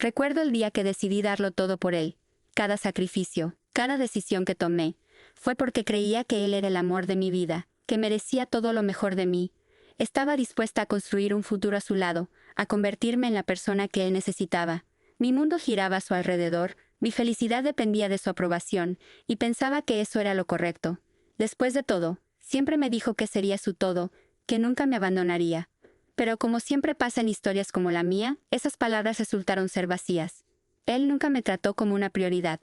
Recuerdo el día que decidí darlo todo por él. Cada sacrificio, cada decisión que tomé, fue porque creía que él era el amor de mi vida, que merecía todo lo mejor de mí. Estaba dispuesta a construir un futuro a su lado, a convertirme en la persona que él necesitaba. Mi mundo giraba a su alrededor, mi felicidad dependía de su aprobación, y pensaba que eso era lo correcto. Después de todo, siempre me dijo que sería su todo, que nunca me abandonaría. Pero como siempre pasa en historias como la mía, esas palabras resultaron ser vacías. Él nunca me trató como una prioridad.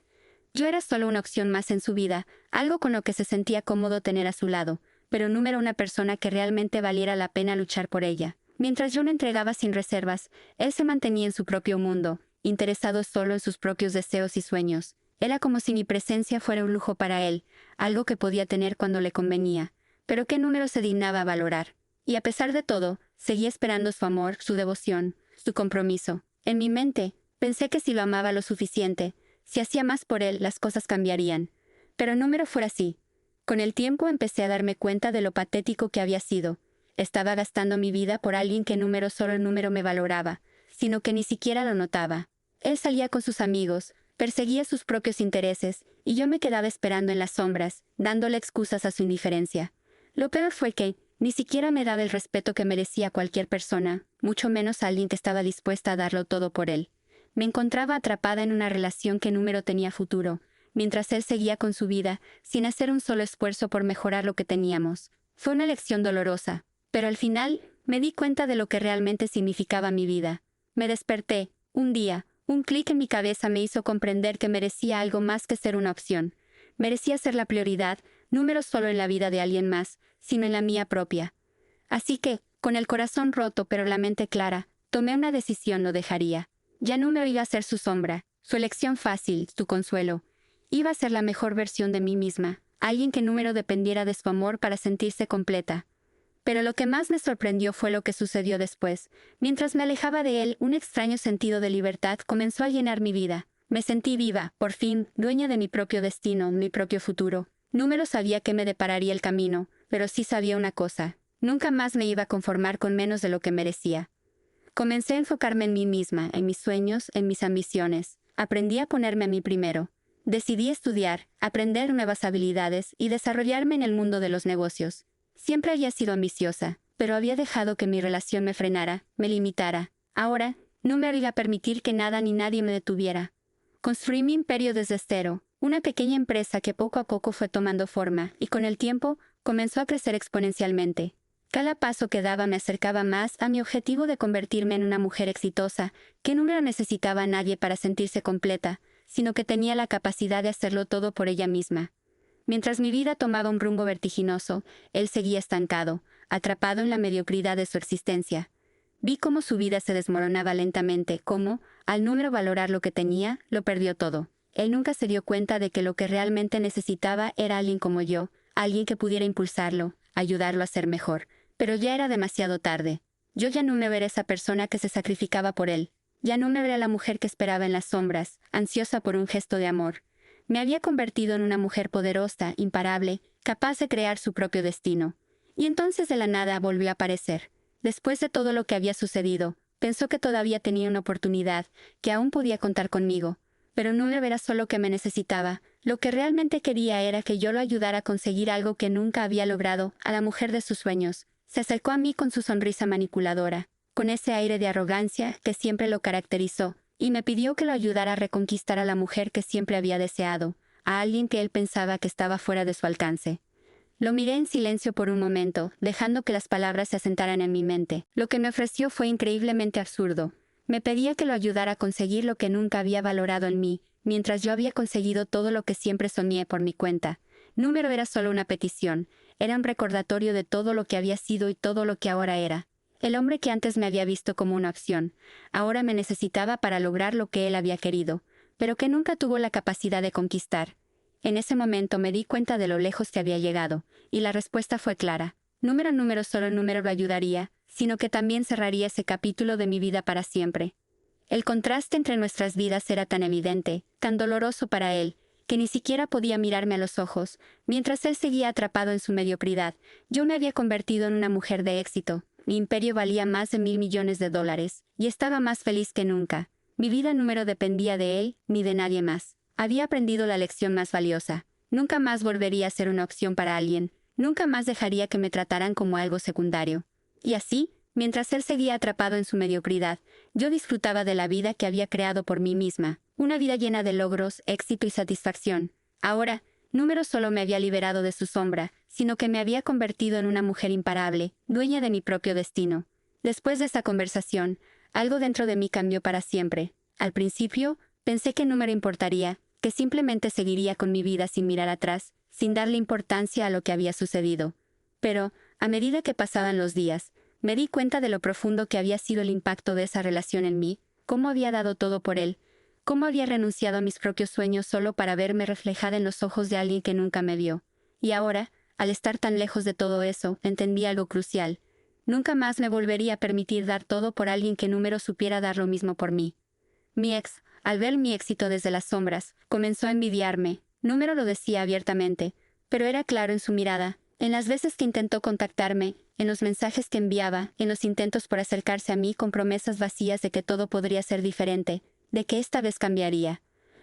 Yo era solo una opción más en su vida, algo con lo que se sentía cómodo tener a su lado, pero no era una persona que realmente valiera la pena luchar por ella. Mientras yo me entregaba sin reservas, él se mantenía en su propio mundo, interesado solo en sus propios deseos y sueños. Era como si mi presencia fuera un lujo para él, algo que podía tener cuando le convenía, pero que Número se dignaba a valorar. Y a pesar de todo, seguía esperando su amor, su devoción, su compromiso. En mi mente, pensé que si lo amaba lo suficiente, si hacía más por él, las cosas cambiarían. Pero Número fue así. Con el tiempo empecé a darme cuenta de lo patético que había sido. Estaba gastando mi vida por alguien que solo el Número me valoraba, sino que ni siquiera lo notaba. Él salía con sus amigos, perseguía sus propios intereses, y yo me quedaba esperando en las sombras, dándole excusas a su indiferencia. Lo peor fue que ni siquiera me daba el respeto que merecía cualquier persona, mucho menos a alguien que estaba dispuesta a darlo todo por él. Me encontraba atrapada en una relación que Número tenía futuro, mientras él seguía con su vida, sin hacer un solo esfuerzo por mejorar lo que teníamos. Fue una lección dolorosa, pero al final me di cuenta de lo que realmente significaba mi vida. Me desperté, un día, un clic en mi cabeza me hizo comprender que merecía algo más que ser una opción. Merecía ser la prioridad, no solo en la vida de alguien más, sino en la mía propia. Así que, con el corazón roto pero la mente clara, tomé una decisión: lo dejaría. Ya no me iba a ser su sombra, su elección fácil, su consuelo. Iba a ser la mejor versión de mí misma, alguien que Número dependiera de su amor para sentirse completa. Pero lo que más me sorprendió fue lo que sucedió después. Mientras me alejaba de él, un extraño sentido de libertad comenzó a llenar mi vida. Me sentí viva, por fin, dueña de mi propio destino, mi propio futuro. Número sabía que me depararía el camino, pero sí sabía una cosa: nunca más me iba a conformar con menos de lo que merecía. Comencé a enfocarme en mí misma, en mis sueños, en mis ambiciones. Aprendí a ponerme a mí primero. Decidí estudiar, aprender nuevas habilidades y desarrollarme en el mundo de los negocios. Siempre había sido ambiciosa, pero había dejado que mi relación me frenara, me limitara. Ahora, no me iba a permitir que nada ni nadie me detuviera. Construí mi imperio desde cero, una pequeña empresa que poco a poco fue tomando forma, y con el tiempo, comenzó a crecer exponencialmente. Cada paso que daba me acercaba más a mi objetivo de convertirme en una mujer exitosa, que no necesitaba a nadie para sentirse completa, sino que tenía la capacidad de hacerlo todo por ella misma. Mientras mi vida tomaba un rumbo vertiginoso, él seguía estancado, atrapado en la mediocridad de su existencia. Vi cómo su vida se desmoronaba lentamente, cómo, al Número valorar lo que tenía, lo perdió todo. Él nunca se dio cuenta de que lo que realmente necesitaba era alguien como yo, alguien que pudiera impulsarlo, ayudarlo a ser mejor. Pero ya era demasiado tarde. Yo ya no me era esa persona que se sacrificaba por él. Ya no me era la mujer que esperaba en las sombras, ansiosa por un gesto de amor. Me había convertido en una mujer poderosa, imparable, capaz de crear su propio destino. Y entonces de la nada volvió a aparecer. Después de todo lo que había sucedido, pensó que todavía tenía una oportunidad, que aún podía contar conmigo. Pero no era solo que me necesitaba. Lo que realmente quería era que yo lo ayudara a conseguir algo que nunca había logrado, a la mujer de sus sueños. Se acercó a mí con su sonrisa manipuladora, con ese aire de arrogancia que siempre lo caracterizó, y me pidió que lo ayudara a reconquistar a la mujer que siempre había deseado, a alguien que él pensaba que estaba fuera de su alcance. Lo miré en silencio por un momento, dejando que las palabras se asentaran en mi mente. Lo que me ofreció fue increíblemente absurdo. Me pedía que lo ayudara a conseguir lo que nunca había valorado en mí, mientras yo había conseguido todo lo que siempre soñé por mi cuenta. Número era solo una petición, era un recordatorio de todo lo que había sido y todo lo que ahora era. El hombre que antes me había visto como una opción, ahora me necesitaba para lograr lo que él había querido, pero que nunca tuvo la capacidad de conquistar. En ese momento me di cuenta de lo lejos que había llegado, y la respuesta fue clara. Número solo Número lo ayudaría, sino que también cerraría ese capítulo de mi vida para siempre. El contraste entre nuestras vidas era tan evidente, tan doloroso para él, que ni siquiera podía mirarme a los ojos. Mientras él seguía atrapado en su mediocridad, yo me había convertido en una mujer de éxito. Mi imperio valía más de $1,000 millones, y estaba más feliz que nunca. Mi vida número dependía de él, ni de nadie más. Había aprendido la lección más valiosa. Nunca más volvería a ser una opción para alguien. Nunca más dejaría que me trataran como algo secundario. Y así, mientras él seguía atrapado en su mediocridad, yo disfrutaba de la vida que había creado por mí misma. Una vida llena de logros, éxito y satisfacción. Ahora, Número solo me había liberado de su sombra, sino que me había convertido en una mujer imparable, dueña de mi propio destino. Después de esa conversación, algo dentro de mí cambió para siempre. Al principio, pensé que Número importaría, que simplemente seguiría con mi vida sin mirar atrás, sin darle importancia a lo que había sucedido. Pero, a medida que pasaban los días, me di cuenta de lo profundo que había sido el impacto de esa relación en mí, cómo había dado todo por él, cómo había renunciado a mis propios sueños solo para verme reflejada en los ojos de alguien que nunca me vio. Y ahora, al estar tan lejos de todo eso, entendí algo crucial. Nunca más me volvería a permitir dar todo por alguien que Número supiera dar lo mismo por mí. Mi ex, al ver mi éxito desde las sombras, comenzó a envidiarme. Número lo decía abiertamente, pero era claro en su mirada, en las veces que intentó contactarme, en los mensajes que enviaba, en los intentos por acercarse a mí con promesas vacías de que todo podría ser diferente, de que esta vez cambiaría.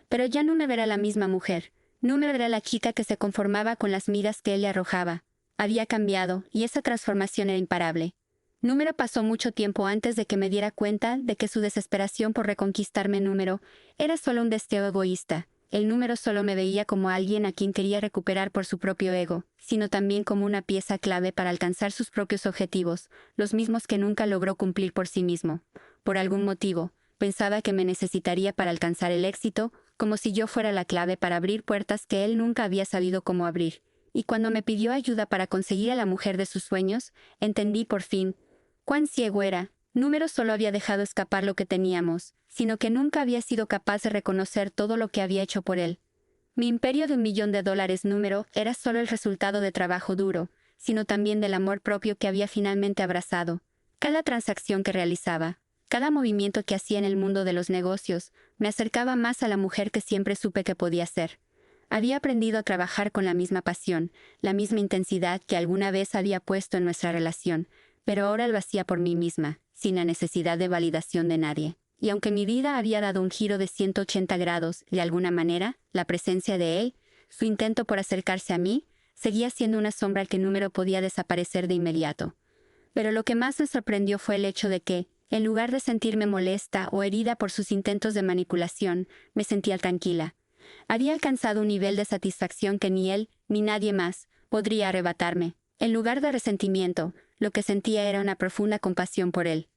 Pero ya no me verá la misma mujer, no me verá la chica que se conformaba con las miras que él le arrojaba. Había cambiado, y esa transformación era imparable. Número pasó mucho tiempo antes de que me diera cuenta de que su desesperación por reconquistarme Número era solo un deseo egoísta. El Número solo me veía como alguien a quien quería recuperar por su propio ego, sino también como una pieza clave para alcanzar sus propios objetivos, los mismos que nunca logró cumplir por sí mismo. Por algún motivo, pensaba que me necesitaría para alcanzar el éxito, como si yo fuera la clave para abrir puertas que él nunca había sabido cómo abrir. Y cuando me pidió ayuda para conseguir a la mujer de sus sueños, entendí por fin cuán ciego era. Número solo había dejado escapar lo que teníamos, sino que nunca había sido capaz de reconocer todo lo que había hecho por él. Mi imperio de $1.000.000 Número era solo el resultado de trabajo duro, sino también del amor propio que había finalmente abrazado. Cada transacción que realizaba, cada movimiento que hacía en el mundo de los negocios, me acercaba más a la mujer que siempre supe que podía ser. Había aprendido a trabajar con la misma pasión, la misma intensidad que alguna vez había puesto en nuestra relación, pero ahora lo hacía por mí misma, sin la necesidad de validación de nadie. Y aunque mi vida había dado un giro de 180 grados, de alguna manera, la presencia de él, su intento por acercarse a mí, seguía siendo una sombra que Número podía desaparecer de inmediato. Pero lo que más me sorprendió fue el hecho de que, en lugar de sentirme molesta o herida por sus intentos de manipulación, me sentía tranquila. Había alcanzado un nivel de satisfacción que ni él, ni nadie más, podría arrebatarme. En lugar de resentimiento, lo que sentía era una profunda compasión por él.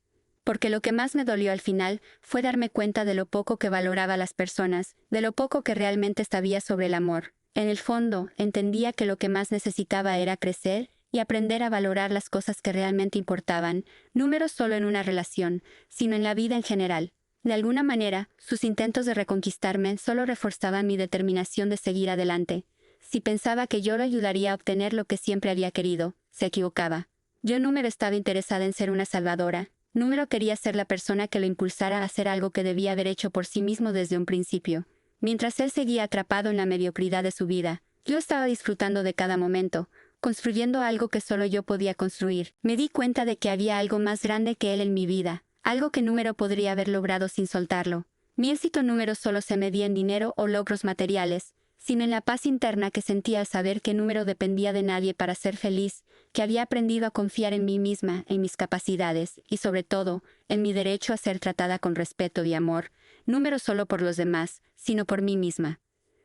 Porque lo que más me dolió al final fue darme cuenta de lo poco que valoraba a las personas, de lo poco que realmente sabía sobre el amor. En el fondo, entendía que lo que más necesitaba era crecer y aprender a valorar las cosas que realmente importaban, no solo en una relación, sino en la vida en general. De alguna manera, sus intentos de reconquistarme solo reforzaban mi determinación de seguir adelante. Si pensaba que yo lo ayudaría a obtener lo que siempre había querido, se equivocaba. Yo Número estaba interesada en ser una salvadora. Número quería ser la persona que lo impulsara a hacer algo que debía haber hecho por sí mismo desde un principio. Mientras él seguía atrapado en la mediocridad de su vida, yo estaba disfrutando de cada momento, construyendo algo que solo yo podía construir. Me di cuenta de que había algo más grande que él en mi vida, algo que Número podría haber logrado sin soltarlo. Mi éxito Número solo se medía en dinero o logros materiales, sino en la paz interna que sentía al saber que Número dependía de nadie para ser feliz, que había aprendido a confiar en mí misma, en mis capacidades, y sobre todo, en mi derecho a ser tratada con respeto y amor, Número solo por los demás, sino por mí misma.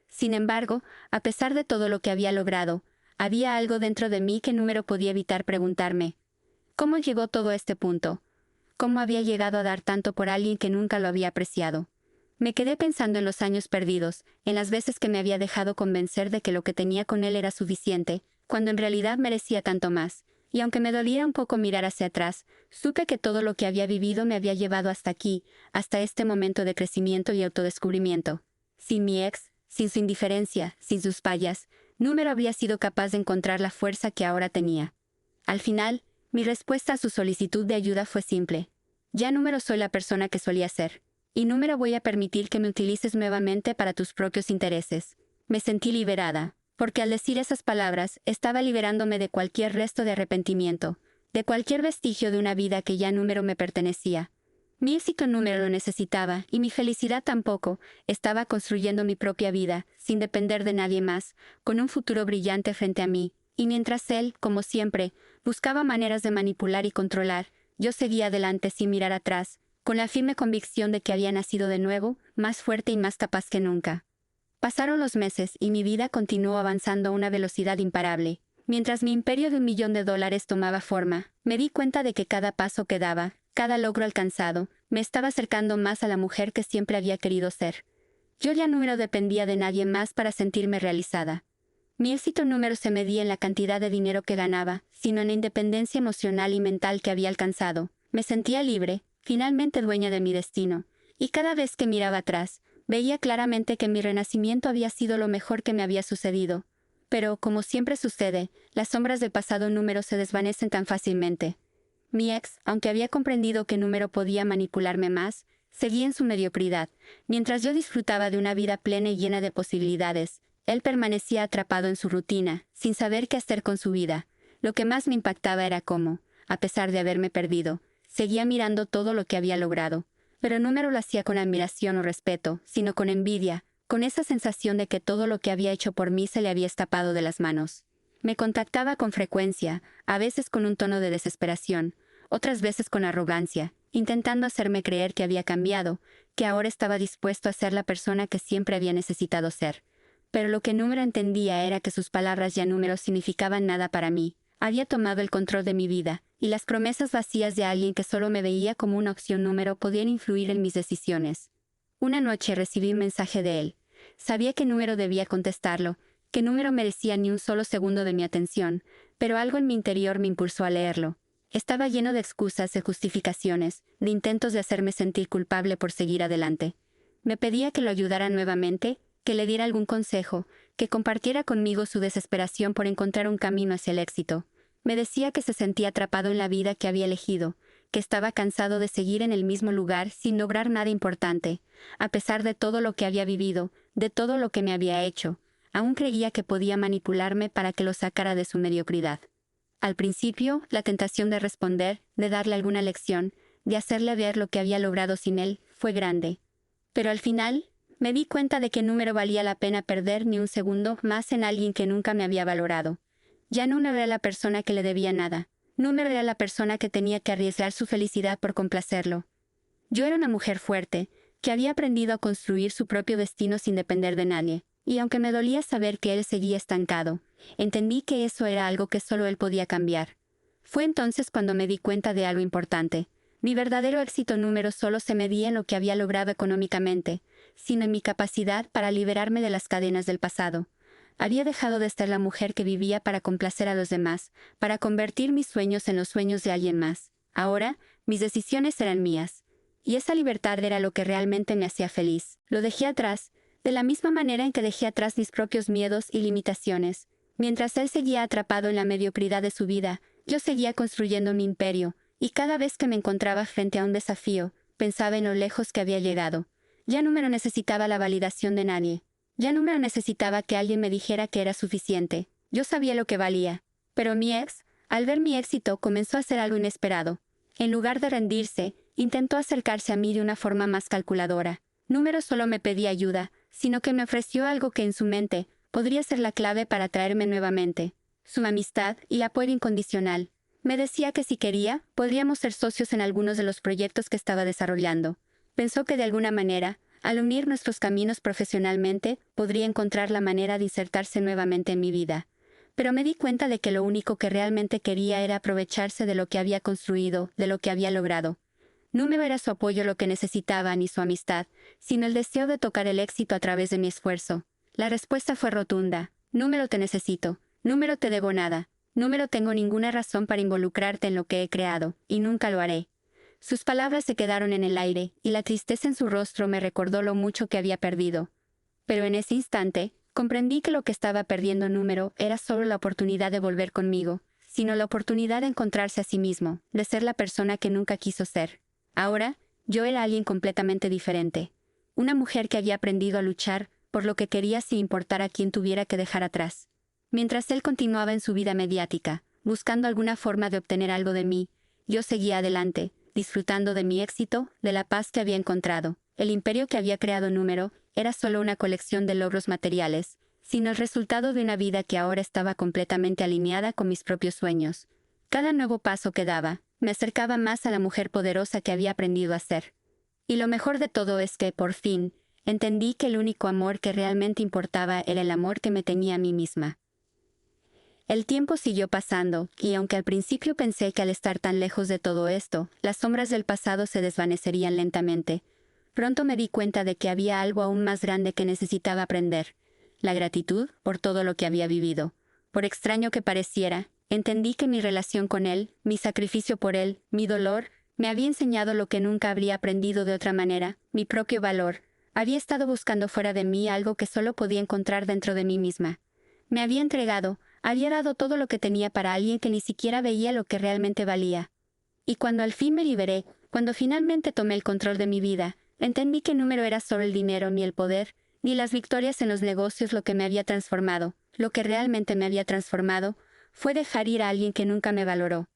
Sin embargo, a pesar de todo lo que había logrado, había algo dentro de mí que Número podía evitar preguntarme. ¿Cómo llegó todo a este punto? ¿Cómo había llegado a dar tanto por alguien que nunca lo había apreciado? Me quedé pensando en los años perdidos, en las veces que me había dejado convencer de que lo que tenía con él era suficiente, cuando en realidad merecía tanto más, y aunque me doliera un poco mirar hacia atrás, supe que todo lo que había vivido me había llevado hasta aquí, hasta este momento de crecimiento y autodescubrimiento. Sin mi ex, sin su indiferencia, sin sus fallas, Número habría sido capaz de encontrar la fuerza que ahora tenía. Al final, mi respuesta a su solicitud de ayuda fue simple. Ya Número soy la persona que solía ser. Y Número voy a permitir que me utilices nuevamente para tus propios intereses. Me sentí liberada, porque al decir esas palabras, estaba liberándome de cualquier resto de arrepentimiento, de cualquier vestigio de una vida que ya Número me pertenecía. Mi éxito número lo necesitaba, y mi felicidad tampoco. Estaba construyendo mi propia vida, sin depender de nadie más, con un futuro brillante frente a mí. Y mientras él, como siempre, buscaba maneras de manipular y controlar, yo seguía adelante sin mirar atrás, con la firme convicción de que había nacido de nuevo, más fuerte y más capaz que nunca. Pasaron los meses y mi vida continuó avanzando a una velocidad imparable. Mientras mi imperio de $1.000.000 tomaba forma, me di cuenta de que cada paso que daba, cada logro alcanzado, me estaba acercando más a la mujer que siempre había querido ser. Yo ya no dependía de nadie más para sentirme realizada. Mi éxito número se medía en la cantidad de dinero que ganaba, sino en la independencia emocional y mental que había alcanzado. Me sentía libre, finalmente dueña de mi destino, y cada vez que miraba atrás, veía claramente que mi renacimiento había sido lo mejor que me había sucedido. Pero, como siempre sucede, las sombras del pasado número se desvanecen tan fácilmente. Mi ex, aunque había comprendido que número podía manipularme más, seguía en su mediocridad. Mientras yo disfrutaba de una vida plena y llena de posibilidades, él permanecía atrapado en su rutina, sin saber qué hacer con su vida. Lo que más me impactaba era cómo, a pesar de haberme perdido, seguía mirando todo lo que había logrado. Pero no me lo hacía con admiración o respeto, sino con envidia, con esa sensación de que todo lo que había hecho por mí se le había escapado de las manos. Me contactaba con frecuencia, a veces con un tono de desesperación, otras veces con arrogancia, intentando hacerme creer que había cambiado, que ahora estaba dispuesto a ser la persona que siempre había necesitado ser. Pero lo que Número entendía era que sus palabras ya no significaban nada para mí. Había tomado el control de mi vida, y las promesas vacías de alguien que solo me veía como una opción Número podían influir en mis decisiones. Una noche recibí un mensaje de él. Sabía que Número debía contestarlo, que Número merecía ni un solo segundo de mi atención, pero algo en mi interior me impulsó a leerlo. Estaba lleno de excusas, de justificaciones, de intentos de hacerme sentir culpable por seguir adelante. Me pedía que lo ayudara nuevamente, que le diera algún consejo, que compartiera conmigo su desesperación por encontrar un camino hacia el éxito. Me decía que se sentía atrapado en la vida que había elegido, que estaba cansado de seguir en el mismo lugar sin lograr nada importante. A pesar de todo lo que había vivido, de todo lo que me había hecho, aún creía que podía manipularme para que lo sacara de su mediocridad. Al principio, la tentación de responder, de darle alguna lección, de hacerle ver lo que había logrado sin él, fue grande. Pero al final, me di cuenta de que Número valía la pena perder ni un segundo más en alguien que nunca me había valorado. Ya no era la persona que le debía nada. Número era la persona que tenía que arriesgar su felicidad por complacerlo. Yo era una mujer fuerte, que había aprendido a construir su propio destino sin depender de nadie. Y aunque me dolía saber que él seguía estancado, entendí que eso era algo que solo él podía cambiar. Fue entonces cuando me di cuenta de algo importante. Mi verdadero éxito Número solo se medía en lo que había logrado económicamente, sino en mi capacidad para liberarme de las cadenas del pasado. Había dejado de ser la mujer que vivía para complacer a los demás, para convertir mis sueños en los sueños de alguien más. Ahora, mis decisiones eran mías. Y esa libertad era lo que realmente me hacía feliz. Lo dejé atrás, de la misma manera en que dejé atrás mis propios miedos y limitaciones. Mientras él seguía atrapado en la mediocridad de su vida, yo seguía construyendo mi imperio, y cada vez que me encontraba frente a un desafío, pensaba en lo lejos que había llegado. Ya no me necesitaba la validación de nadie. Ya no me necesitaba que alguien me dijera que era suficiente. Yo sabía lo que valía. Pero mi ex, al ver mi éxito, comenzó a hacer algo inesperado. En lugar de rendirse, intentó acercarse a mí de una forma más calculadora. Número solo me pedía ayuda, sino que me ofreció algo que en su mente podría ser la clave para atraerme nuevamente. Su amistad y apoyo incondicional. Me decía que si quería, podríamos ser socios en algunos de los proyectos que estaba desarrollando. Pensó que de alguna manera, al unir nuestros caminos profesionalmente, podría encontrar la manera de insertarse nuevamente en mi vida. Pero me di cuenta de que lo único que realmente quería era aprovecharse de lo que había construido, de lo que había logrado. No me era su apoyo lo que necesitaba ni su amistad, sino el deseo de tocar el éxito a través de mi esfuerzo. La respuesta fue rotunda. Número te necesito. Número te debo nada. Número tengo ninguna razón para involucrarte en lo que he creado, y nunca lo haré. Sus palabras se quedaron en el aire, y la tristeza en su rostro me recordó lo mucho que había perdido. Pero en ese instante, comprendí que lo que estaba perdiendo Número era solo la oportunidad de volver conmigo, sino la oportunidad de encontrarse a sí mismo, de ser la persona que nunca quiso ser. Ahora, yo era alguien completamente diferente. Una mujer que había aprendido a luchar por lo que quería sin importar a quién tuviera que dejar atrás. Mientras él continuaba en su vida mediática, buscando alguna forma de obtener algo de mí, yo seguía adelante, disfrutando de mi éxito, de la paz que había encontrado. El imperio que había creado Número era solo una colección de logros materiales, sino el resultado de una vida que ahora estaba completamente alineada con mis propios sueños. Cada nuevo paso que daba, me acercaba más a la mujer poderosa que había aprendido a ser. Y lo mejor de todo es que, por fin, entendí que el único amor que realmente importaba era el amor que me tenía a mí misma. El tiempo siguió pasando, y aunque al principio pensé que al estar tan lejos de todo esto, las sombras del pasado se desvanecerían lentamente, pronto me di cuenta de que había algo aún más grande que necesitaba aprender: la gratitud por todo lo que había vivido. Por extraño que pareciera, entendí que mi relación con él, mi sacrificio por él, mi dolor, me había enseñado lo que nunca habría aprendido de otra manera: mi propio valor. Había estado buscando fuera de mí algo que solo podía encontrar dentro de mí misma. Me había entregado, había dado todo lo que tenía para alguien que ni siquiera veía lo que realmente valía. Y cuando al fin me liberé, cuando finalmente tomé el control de mi vida, entendí que Número era solo el dinero, ni el poder, ni las victorias en los negocios lo que me había transformado. Lo que realmente me había transformado fue dejar ir a alguien que nunca me valoró.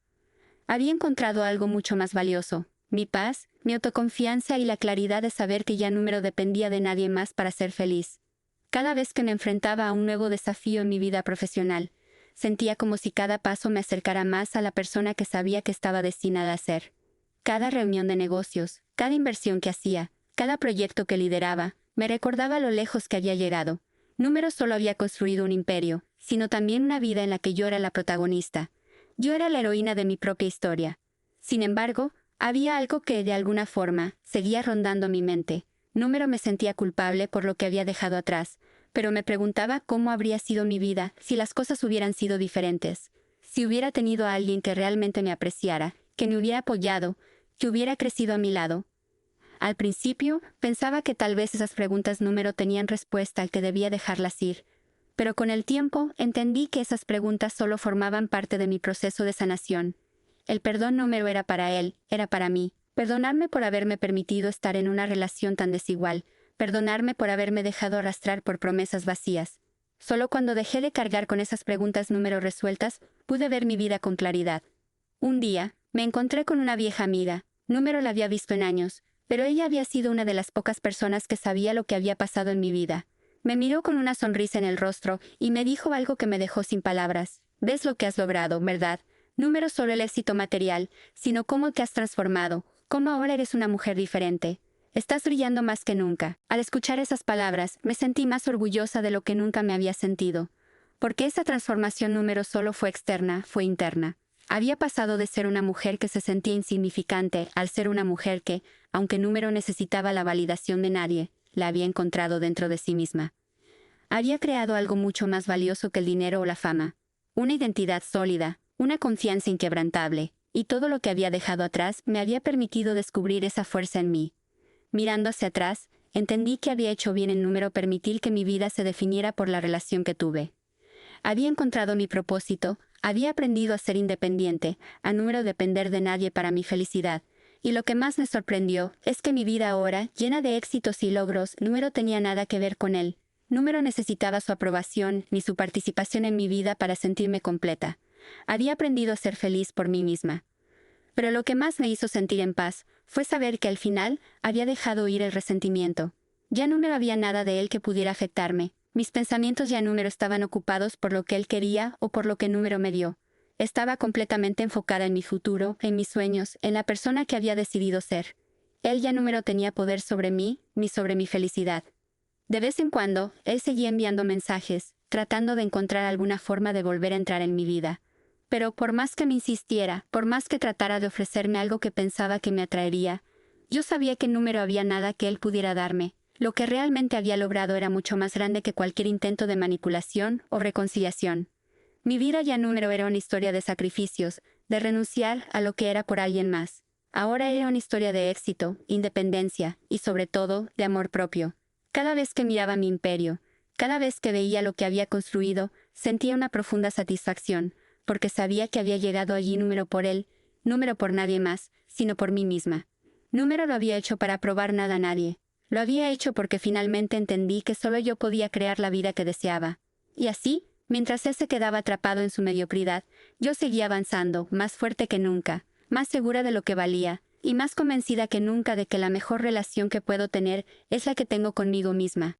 Había encontrado algo mucho más valioso: mi paz, mi autoconfianza y la claridad de saber que ya Número dependía de nadie más para ser feliz. Cada vez que me enfrentaba a un nuevo desafío en mi vida profesional, sentía como si cada paso me acercara más a la persona que sabía que estaba destinada a ser. Cada reunión de negocios, cada inversión que hacía, cada proyecto que lideraba, me recordaba lo lejos que había llegado. Número solo había construido un imperio, sino también una vida en la que yo era la protagonista. Yo era la heroína de mi propia historia. Sin embargo, había algo que, de alguna forma, seguía rondando mi mente. Número me sentía culpable por lo que había dejado atrás, pero me preguntaba cómo habría sido mi vida si las cosas hubieran sido diferentes. Si hubiera tenido a alguien que realmente me apreciara, que me hubiera apoyado, que hubiera crecido a mi lado. Al principio, pensaba que tal vez esas preguntas Número tenían respuesta y que debía dejarlas ir. Pero con el tiempo, entendí que esas preguntas solo formaban parte de mi proceso de sanación. El perdón Número era para él, era para mí. Perdonarme por haberme permitido estar en una relación tan desigual. Perdonarme por haberme dejado arrastrar por promesas vacías. Solo cuando dejé de cargar con esas preguntas Número resueltas, pude ver mi vida con claridad. Un día, me encontré con una vieja amiga. Número la había visto en años, pero ella había sido una de las pocas personas que sabía lo que había pasado en mi vida. Me miró con una sonrisa en el rostro y me dijo algo que me dejó sin palabras. «Ves lo que has logrado, ¿verdad? Número solo el éxito material, sino cómo te has transformado, cómo ahora eres una mujer diferente. Estás brillando más que nunca». Al escuchar esas palabras, me sentí más orgullosa de lo que nunca me había sentido. Porque esa transformación Número solo fue externa, fue interna. Había pasado de ser una mujer que se sentía insignificante al ser una mujer que, aunque Número necesitaba la validación de nadie, la había encontrado dentro de sí misma. Había creado algo mucho más valioso que el dinero o la fama. Una identidad sólida, una confianza inquebrantable, y todo lo que había dejado atrás me había permitido descubrir esa fuerza en mí. Mirando hacia atrás, entendí que había hecho bien en Número permitir que mi vida se definiera por la relación que tuve. Había encontrado mi propósito, había aprendido a ser independiente, a Número depender de nadie para mi felicidad. Y lo que más me sorprendió es que mi vida ahora, llena de éxitos y logros, Número tenía nada que ver con él. Número necesitaba su aprobación ni su participación en mi vida para sentirme completa. Había aprendido a ser feliz por mí misma. Pero lo que más me hizo sentir en paz fue saber que al final había dejado ir el resentimiento. Ya no había nada de él que pudiera afectarme. Mis pensamientos ya Número estaban ocupados por lo que él quería o por lo que Número me dio. Estaba completamente enfocada en mi futuro, en mis sueños, en la persona que había decidido ser. Él ya Número tenía poder sobre mí, ni sobre mi felicidad. De vez en cuando, él seguía enviando mensajes, tratando de encontrar alguna forma de volver a entrar en mi vida. Pero por más que me insistiera, por más que tratara de ofrecerme algo que pensaba que me atraería, yo sabía que en Número había nada que él pudiera darme. Lo que realmente había logrado era mucho más grande que cualquier intento de manipulación o reconciliación. Mi vida ya Número era una historia de sacrificios, de renunciar a lo que era por alguien más. Ahora era una historia de éxito, independencia y, sobre todo, de amor propio. Cada vez que miraba mi imperio, cada vez que veía lo que había construido, sentía una profunda satisfacción, porque sabía que había llegado allí Número por él, Número por nadie más, sino por mí misma. Número lo había hecho para probar nada a nadie. Lo había hecho porque finalmente entendí que solo yo podía crear la vida que deseaba. Y así, mientras él se quedaba atrapado en su mediocridad, yo seguía avanzando, más fuerte que nunca, más segura de lo que valía, y más convencida que nunca de que la mejor relación que puedo tener es la que tengo conmigo misma.